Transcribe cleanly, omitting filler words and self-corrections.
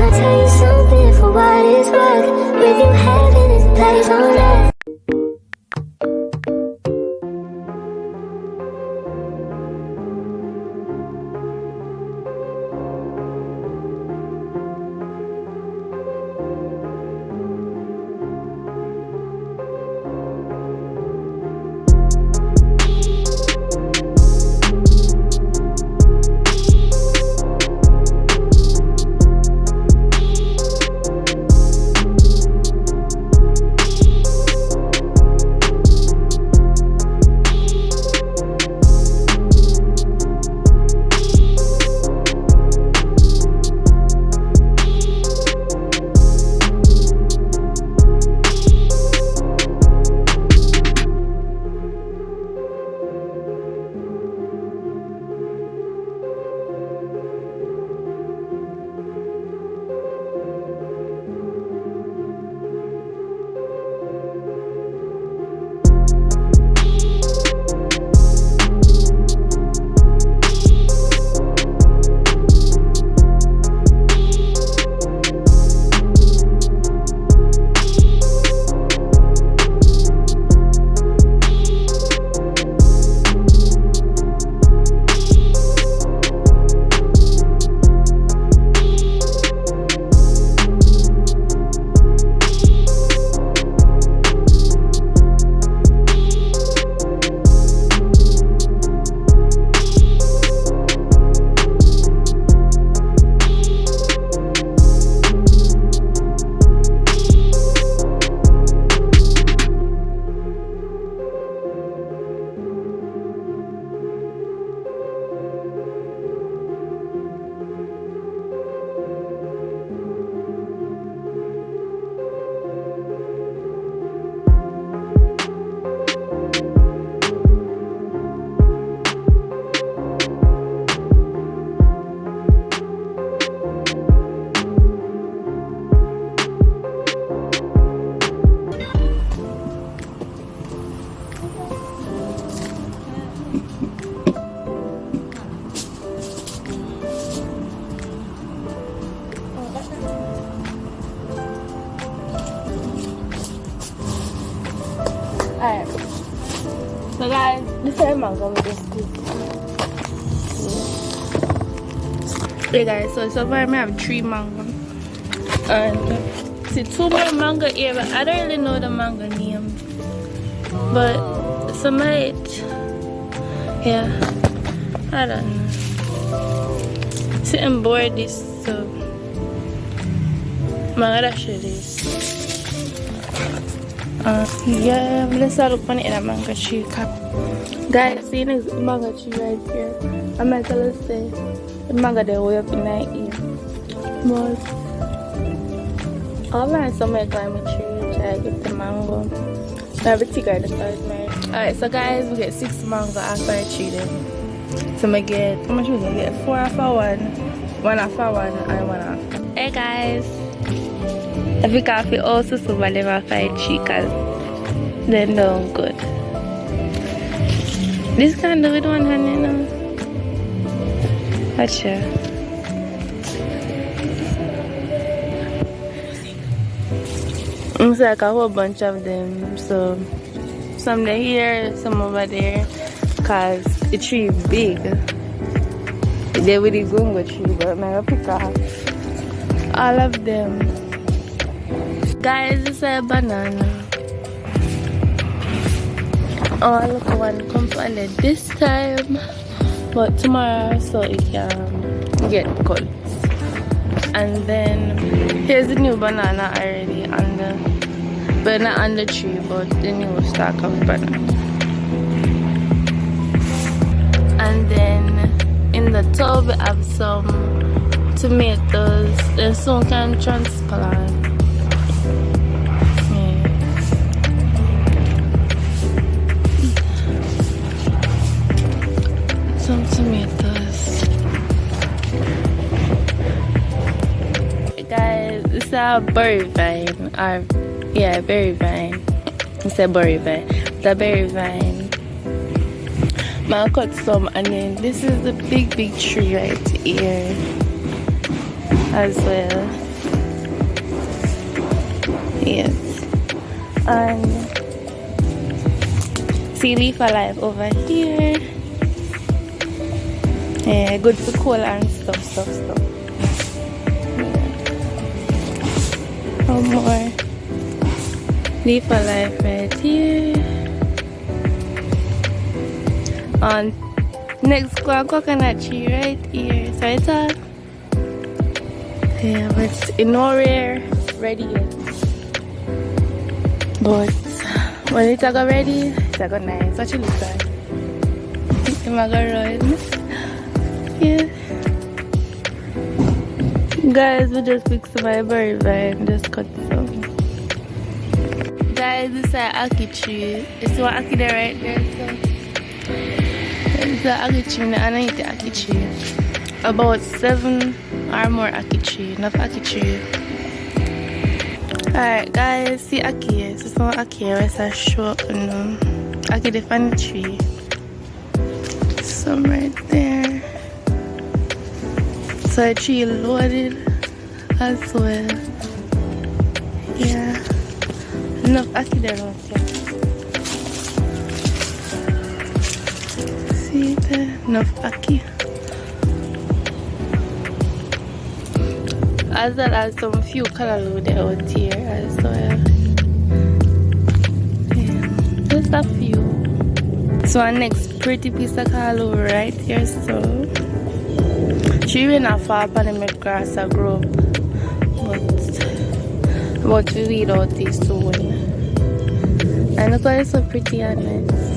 I tell you something for what it's worth? With you, heaven is a place on earth. Alright. So guys, this is the mango with this scoop. Hey guys, so far I have 3 mango. And see 2 more mango here, but I don't really know the mango name. But some might, yeah, I don't know. See I'm bored this so mango that shit is. Yeah, let's start up on it in a mango tree cap. Guys, see this mango tree right here. I'm gonna tell us say the mango they way up in my ear. But I'll find somewhere climb a tree, try to get the mango. I have a ticker the size, man. Alright, so guys, we get 6 mango after I tree them. So I get, how much we gonna get? 4 after 1, 1 after 1, and 1 after. Hey guys. I think I feel also Susumba never find chicas. Then no good. This can do with one hand, you know. Gotcha. It's like a whole bunch of them. So some they here, some over there. Cause the tree is big. They with the gungo tree, but I'm gonna pick off all of them. Guys, it's a banana. Oh, look, one comes on it this time, but tomorrow so it can get cut. And then here's the new banana already on the, but not on the tree, but the new stock of banana. And then in the tub we have some tomatoes. Then some can transplant. Some tomatoes. Guys, it's a Vervine. Or yeah, Vervine. It's a Vervine. The Vervine. I cut some, and then this is the big tree right here as well. Yes. And see leaf alive over here. Yeah, good for coal and stuff. One more leaf alive right here. And next coconut tree right here. So it's yeah, but it's nowhere ready yet. But when it's go ready, it's go nice. What you look like? It's go run. Yeah. Guys, we just fixed my Vervine. Just cut some. Guys, this is an Ackee tree. It's one Ackee there right there. So it's an Ackee tree. And I eat the Ackee tree. About 7 or more Ackee tree. Enough Ackee tree. Alright, guys. See Ackee. So some Ackee. Where's that show up? Ackee the funny tree. Some right there. So a tree loaded as well. Yeah. Enough Ackee there out here. See there? Enough Ackee. As well as some few callaloo there out here as well. Yeah. Just a few. So our next pretty piece of callaloo right here, so she will not fall upon the milk grass or grow up, but we weed out this soon. And look why it's so pretty and nice.